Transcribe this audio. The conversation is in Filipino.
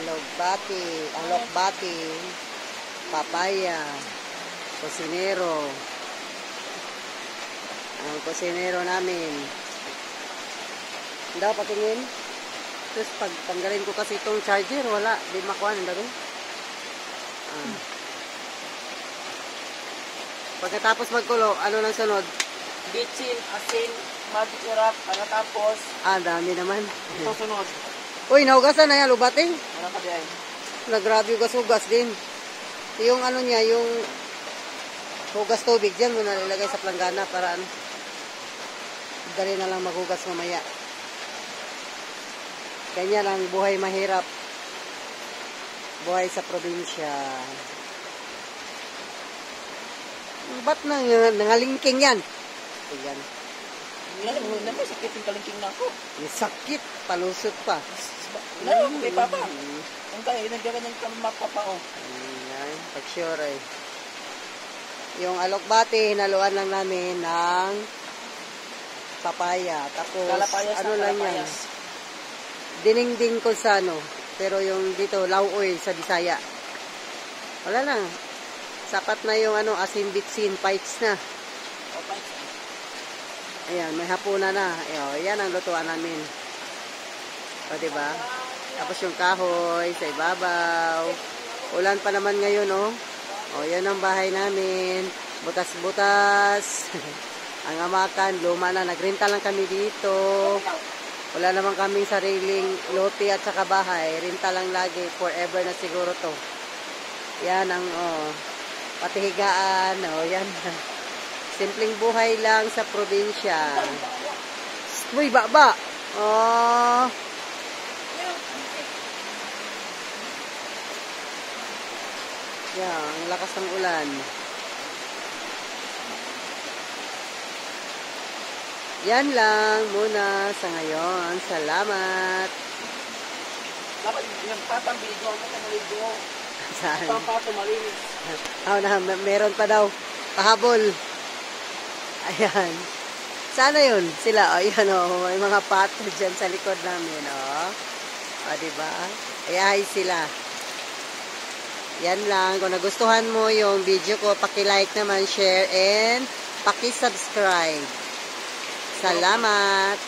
alokbati, papaya, kusinero. Ang kusinero namin. Daw patingin. Tapos pag tanggalin ko kasi itong charger, wala. Di makuha ng daro. Pagkatapos magkulo, ano nang sunod? Bitchin, asin, magic syrup, tapos Dami naman. ito sunod. Uy, nahugasan na yan, lubating. Wala ka diyan. Nagrabe hugas-hugas din. Yung ano niya, yung hugas tubig dyan, mo nalalagay sa planggana para ano. Dali na lang maghugas mamaya. Ganyan ang buhay mahirap. Buhay sa probinsya. Ba't nangalingking yan? Ayan. Yan, naman sakit yung kalingking na ako. May sakit, palusot pa. Lalo, kay Papa. Ang kaya, nagkaganyan ka mapapa, oh. Ayan, pag sure eh. Yung alokbati, hinaluan lang namin ng papaya. Tapos, Kalapayas ano lang yan. Dinengding ko sa ano. Pero yung dito, lauoy sa Bisaya. Wala lang. Sapat na yung ano, asin bitsin, pites na. Ayan, may hapunan na. Ayan ang lutuan namin. O, diba? Tapos yung kahoy sa ibabaw. Ulan pa naman ngayon, oh. O, yan ang bahay namin. Butas-butas. Ang amakan, luma na. Nagrenta lang kami dito. Wala naman kaming sariling lote at saka bahay. Renta lang lagi. Forever na siguro to. Yan ang, patihigaan. Yan. Simpleng buhay lang sa probinsya. Uy, baba. Yan, ang lakas ng ulan. Yan lang muna sa ngayon. Salamat. Dapat yung patang video, ang video. Saan? Patang pato, malinis. Meron pa daw. Pahabol. Ayan. Sana yun sila. Ayan may mga pato dyan sa likod namin. Diba? Ayahay sila. Yan lang. Kung nagustuhan mo yung video ko, paki-like naman, share, and paki-subscribe. Salamat!